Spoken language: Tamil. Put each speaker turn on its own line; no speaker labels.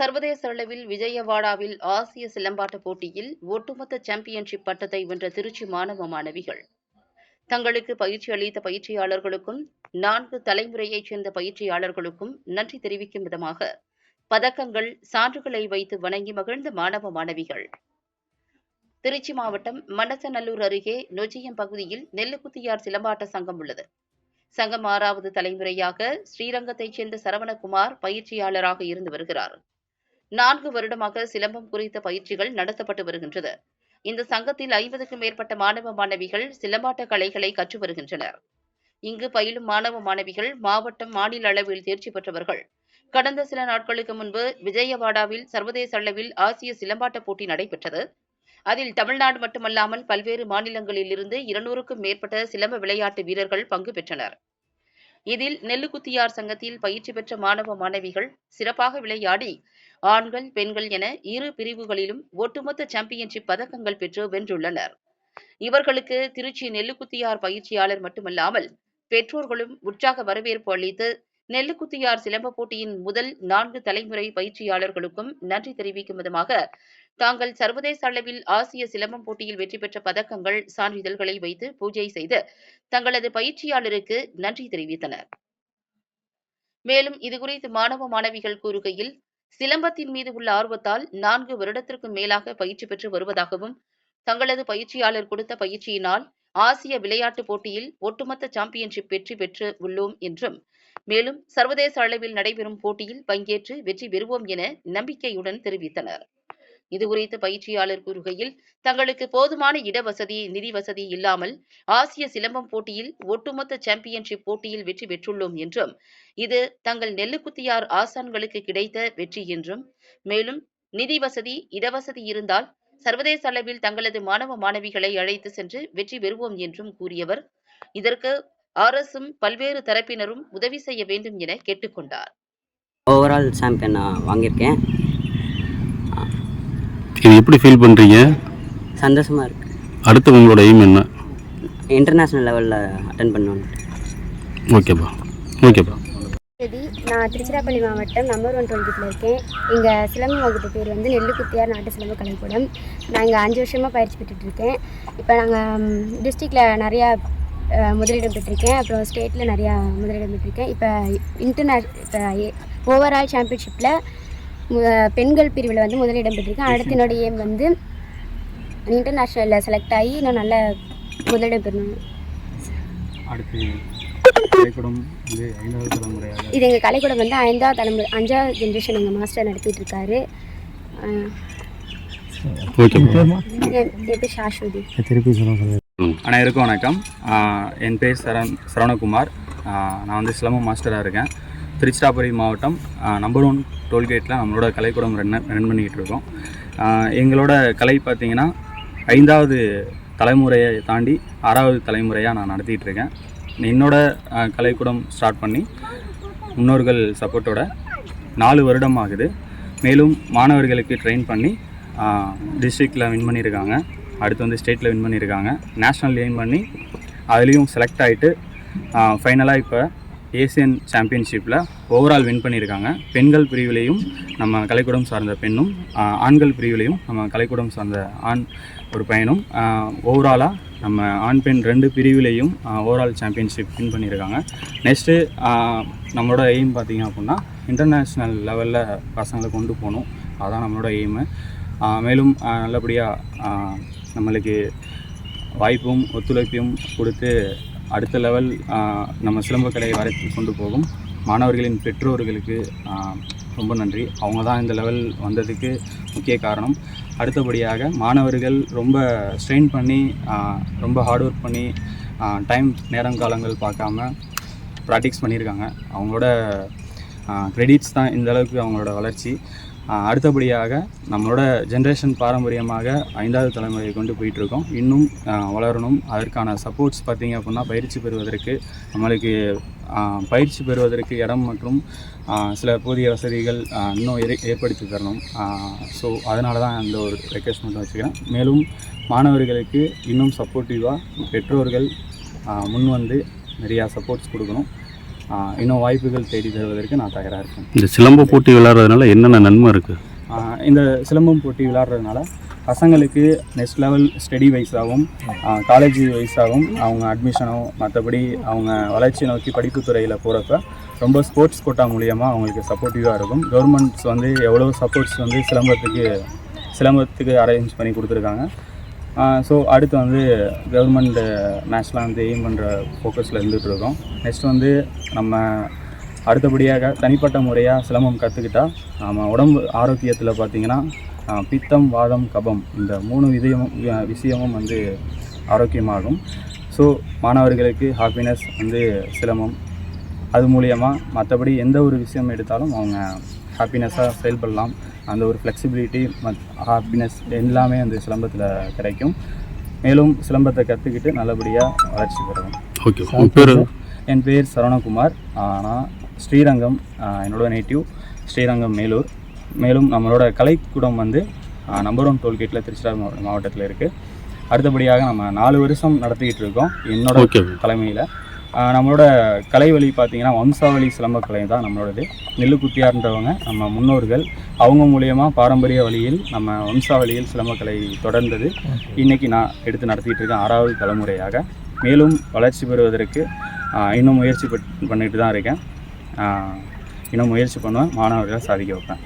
சர்வதேச அளவில் விஜயவாடாவில் ஆசிய சிலம்பாட்ட போட்டியில் ஒட்டுமொத்த சாம்பியன்ஷிப் பட்டத்தை வென்ற திருச்சி மாணவ மாணவிகள் தங்களுக்கு பயிற்சி அளித்த பயிற்சியாளர்களுக்கும் 4 தலைமுறையைச் சேர்ந்த பயிற்சியாளர்களுக்கும் நன்றி தெரிவிக்கும் விதமாக பதக்கங்கள், சான்றுகளை வைத்து வணங்கி மகிழ்ந்த மாணவ மாணவிகள். திருச்சி மாவட்டம் மண்ணச்சநல்லூர் அருகே நொச்சியம் பகுதியில் நெல்லுக்குத்தியார் சிலம்பாட்ட சங்கம் உள்ளது. சங்கம் 6வது தலைமுறையாக ஸ்ரீரங்கத்தைச் சேர்ந்த சரவணகுமார் பயிற்சியாளராக இருந்து வருகிறார். 4 வருடமாக சிலம்பம் குறித்த பயிற்சிகள் நடத்தப்பட்டு வருகின்றது. இந்த சங்கத்தில் 50க்கும் மேற்பட்ட மாணவ மாணவிகள் சிலம்பாட்ட கலைகளை கற்று வருகின்றனர். இங்கு பயிலும் மாணவ மாணவிகள் மாவட்டம், மாநில அளவில் தேர்ச்சி பெற்றவர்கள். கடந்த சில நாட்களுக்கு முன்பு விஜயவாடாவில் சர்வதேச அளவில் ஆசிய சிலம்பாட்ட போட்டி நடைபெற்றது. அதில் தமிழ்நாடு மட்டுமல்லாமல் பல்வேறு மாநிலங்களில் இருந்து 200க்கும் மேற்பட்ட சிலம்ப விளையாட்டு வீரர்கள் பங்கு பெற்றனர். இதில் நெல்லுக்குத்தியார் சங்கத்தில் பயிற்சி பெற்ற மாணவ மாணவிகள் சிறப்பாக விளையாடி ஆண்கள், பெண்கள் என இரு பிரிவுகளிலும் ஒட்டுமொத்த சாம்பியன்ஷிப் பதக்கங்கள் பெற்று வென்றுள்ளனர். இவர்களுக்கு திருச்சி நெல்லுக்குத்தியார் பயிற்சியாளர் மட்டுமல்லாமல் பெற்றோர்களும் உற்சாக வரவேற்பு அளித்து நெல்லுக்குத்தியார் சிலம்ப போட்டியின் முதல் 4 தலைமுறை பயிற்சியாளர்களுக்கும் நன்றி தெரிவிக்கும் விதமாக தாங்கள் சர்வதேச அளவில் ஆசிய சிலம்பம் போட்டியில் வெற்றி பெற்ற பதக்கங்கள், சான்றிதழ்களை வைத்து பூஜை செய்து தங்களது பயிற்சியாளருக்கு நன்றி தெரிவித்தனர். மேலும் இதுகுறித்து மாணவ மாணவிகள் கூறுகையில், சிலம்பத்தின் மீது உள்ள ஆர்வத்தால் 4 வருடத்திற்கும் மேலாக பயிற்சி பெற்று வருவதாகவும், தங்களது பயிற்சியாளர் கொடுத்த பயிற்சியினால் ஆசிய விளையாட்டுப் போட்டியில் ஒட்டுமொத்த சாம்பியன்ஷிப் வெற்றி பெற்று உள்ளோம் என்றும், மேலும் சர்வதேச அளவில் நடைபெறும் போட்டியில் பங்கேற்று வெற்றி பெறுவோம் என நம்பிக்கையுடன் தெரிவித்தனர். இதுகுறித்து பயிற்சியாளர் கூறுகையில், தங்களுக்கு போதுமான இடவசதி, நிதி வசதி இல்லாமல் ஆசிய சிலம்பம் போட்டியில் ஒட்டுமொத்த சாம்பியன்ஷிப் போட்டியில் வெற்றி பெற்றுள்ளோம் என்றும், இது தங்கள் நெல்லுக்குத்தியார் ஆசான்களுக்கு கிடைத்த வெற்றி என்றும், மேலும் நிதி வசதி, இடவசதி இருந்தால் சர்வதேச அளவில் தங்களது மாணவ மாணவிகளை அழைத்து சென்று வெற்றி பெறுவோம் என்றும் கூறியவர், இதற்கு அரசும் பல்வேறு தரப்பினரும் உதவி செய்ய வேண்டும் என கேட்டுக்கொண்டார்.
ஓவரால் சாம்பியன் நான் வாங்கியிருக்கேன்.
இது எப்படி ஃபீல் பண்ணுறீங்க?
சந்தோஷமாக இருக்குது.
அடுத்து உங்களோட எய்ம் என்ன?
இன்டர்நேஷ்னல் லெவலில் அட்டன் பண்ணணும்.
ஓகேப்பா.
நான் திருச்சிராப்பள்ளி மாவட்டம் நம்பர் 1 தொகுதியில் இருக்கேன். இங்கே சிலம்பம் வகுப்பு பேர் வந்து நெல்லுக்குத்தியார் நாட்டு சிலம்ப கலைக்கூடம். நான் இங்கே 5 வருஷமாக பயிற்சி பெற்றுட்ருக்கேன். இப்போ நாங்கள் டிஸ்ட்ரிக்டில் நிறையா முதலிடம் பெற்றிருக்கேன். அப்புறம் ஸ்டேட்டில் நிறையா முதலிடம் பெற்றிருக்கேன். இப்போ ஓவரால் சாம்பியன்ஷிப்பில் பெண்கள் பிரிவில் வந்து முதலிடம் பெற்றிருக்கேன். அடுத்த என்னோட எய்ம் வந்து இன்டர்நேஷ்னலில் செலக்ட் ஆகி நான் நல்ல முதலிடம் பெறணும். இது எங்கள் கலைக்கூடம் வந்து 5வது தலைமுறை, 5வது ஜென்ரேஷன் எங்கள் மாஸ்டர் நடத்திட்டு இருக்காரு. என் பேர் சாஸ்வதி.
அனைவருக்கும் வணக்கம். என் பேர் சரவணகுமார். நான் வந்து சிலம்பம் மாஸ்டராக இருக்கேன். திருச்சிராப்பள்ளி மாவட்டம் நம்பர் 1 டோல்கேட்டில் நம்மளோட கலைக்கூடம் ரன் பண்ணிக்கிட்டு இருக்கோம். எங்களோட கலை பார்த்திங்கன்னா 5வது தலைமுறையை தாண்டி 6வது தலைமுறையாக நான் நடத்திட்டு இருக்கேன். என்னோட கலைக்கூடம் ஸ்டார்ட் பண்ணி முன்னோர்கள் சப்போர்ட்டோட 4 வருடம் ஆகுது. மேலும் மாணவர்களுக்கு ட்ரெயின் பண்ணி டிஸ்ட்ரிக்டில் வின் பண்ணியிருக்காங்க. அடுத்து வந்து ஸ்டேட்டில் வின் பண்ணியிருக்காங்க. நேஷ்னல் எய்ம் பண்ணி அதுலேயும் செலக்ட் ஆகிட்டு ஃபைனலாக இப்போ ஏசியன் சாம்பியன்ஷிப்பில் ஓவரால் வின் பண்ணியிருக்காங்க. பெண்கள் பிரிவிலையும் நம்ம கலைக்கூடம் சார்ந்த பெண்ணும், ஆண்கள் பிரிவிலையும் நம்ம கலைக்கூடம் சார்ந்த ஆண் ஒரு பையனும் ஓவராலாக நம்ம ஆண் பெண் 2 பிரிவிலையும் ஓவரால் சாம்பியன்ஷிப் வின் பண்ணியிருக்காங்க. நெக்ஸ்ட்டு நம்மளோட எய்ம் பார்த்திங்க அப்படின்னா இன்டர்நேஷ்னல் லெவலில் பசங்களை கொண்டு போகணும். அதுதான் நம்மளோட எய்மு. மேலும் நல்லபடியாக நம்மளுக்கு வாய்ப்பும் ஒத்துழைப்பையும் கொடுத்து அடுத்த லெவல் நம்ம சிலம்பக்கலையை வரைத்து கொண்டு போகும் மாணவர்களின் பெற்றோர்களுக்கு ரொம்ப நன்றி. அவங்க தான் இந்த லெவல் வந்ததுக்கு முக்கிய காரணம். அடுத்தபடியாக மாணவர்கள் ரொம்ப ஸ்ட்ரெயின் பண்ணி ரொம்ப ஹார்ட் ஒர்க் பண்ணி நேரம் காலங்கள் பார்க்காம ப்ராக்டிஸ் பண்ணியிருக்காங்க. அவங்களோட கிரெடிட்ஸ் தான் இந்த அளவுக்கு அவங்களோட வளர்ச்சி. அடுத்தபடியாக நம்மளோட ஜென்ரேஷன் பாரம்பரியமாக 5வது தலைமுறையை கொண்டு போயிட்டுருக்கோம். இன்னும் வளரணும். அதற்கான சப்போர்ட்ஸ் பார்த்திங்க அப்படின்னா நம்மளுக்கு பயிற்சி பெறுவதற்கு இடம் மற்றும் சில போதிய வசதிகள் இன்னும் ஏற்படுத்தி தரணும். ஸோ அதனால தான் அந்த ஒரு ரெக்வெஸ்ட் மட்டும் வச்சுக்கிறேன். மேலும் மாணவர்களுக்கு இன்னும் சப்போர்ட்டிவாக பெற்றோர்கள் முன் வந்து நிறையா சப்போர்ட்ஸ் கொடுக்கணும். இன்னும் வாய்ப்புகள் தேடி தருவதற்கு நான் தயாராக இருக்கேன்.
இந்த சிலம்ப போட்டி விளையாடுறதுனால என்னென்ன நன்மை இருக்குது?
இந்த சிலம்பம் போட்டி விளையாடுறதுனால பசங்களுக்கு நெக்ஸ்ட் லெவல் ஸ்டடி வைஸாகவும் காலேஜ் வைஸாகவும் அவங்க அட்மிஷனோ மற்றபடி அவங்க வளர்ச்சி நோக்கி படிப்பு துறையில் போகிறப்ப ரொம்ப ஸ்போர்ட்ஸ் கோட்டா மூலியமாக அவங்களுக்கு சப்போர்ட்டிவாக இருக்கும். கவர்மெண்ட்ஸ் வந்து எவ்வளோ சப்போர்ட்ஸ் வந்து சிலம்பத்துக்கு அரேஞ்ச் பண்ணி கொடுத்துருக்காங்க. ஸோ அடுத்து வந்து கவர்மெண்ட் நேஷ்னலாக வந்து எய்ம் பண்ணுற ஃபோக்கஸில் இருந்துகிட்டு இருக்கோம். நெக்ஸ்ட் வந்து நம்ம அடுத்தபடியாக தனிப்பட்ட முறையாக சிலம்பம் கற்றுக்கிட்டா நம்ம உடம்பு ஆரோக்கியத்தில் பார்த்திங்கன்னா பித்தம், வாதம், கபம் இந்த 3 விஷயமும் வந்து ஆரோக்கியமாகும். ஸோ மாணவர்களுக்கு ஹாப்பினஸ் வந்து சிலம்பம். அது மூலியமாக மற்றபடி எந்த ஒரு விஷயம் எடுத்தாலும் அவங்க ஹாப்பினஸ்ஸாக செயல்படலாம். அந்த ஒரு ஃப்ளெக்சிபிலிட்டி ஹாப்பினஸ் எல்லாமே அந்த சிலம்பத்தில் கிடைக்கும். மேலும் சிலம்பத்தை கற்றுக்கிட்டு நல்லபடியாக வளர்ச்சி பெறவும்.
ஓகே.
என் பேர் சரவணகுமார். நான் ஸ்ரீரங்கம், என்னோட நேட்டிவ் ஸ்ரீரங்கம் மேலூர். மேலும் நம்மளோட கலைக்கூடம் வந்து நம்பர் 1 டோல்கேட்டில் திருச்சிராப்பள்ளி மாவட்டத்தில் இருக்குது. அடுத்தபடியாக நம்ம 4 வருஷம் நடத்திக்கிட்டு இருக்கோம் என்னோட தலைமையில். நம்மளோட கலை வழி பார்த்திங்கன்னா வம்சாவளி சிலம்பக்கலை தான் நம்மளோடது. நெல்லுக்குத்தியார்ன்றவங்க நம்ம முன்னோர்கள். அவங்க மூலியமாக பாரம்பரிய வழியில் நம்ம வம்சாவளியில் சிலம்பக்கலை தொடர்ந்தது. இன்றைக்கி நான் எடுத்து நடத்திக்கிட்டு இருக்கேன் 6வது தலைமுறையாக. மேலும் வளர்ச்சி பெறுவதற்கு இன்னும் முயற்சி பண்ணிட்டு தான் இருக்கேன். இன்னும் முயற்சி பண்ணுவேன், மாணவர்களை சாதிக்க வைப்பேன்.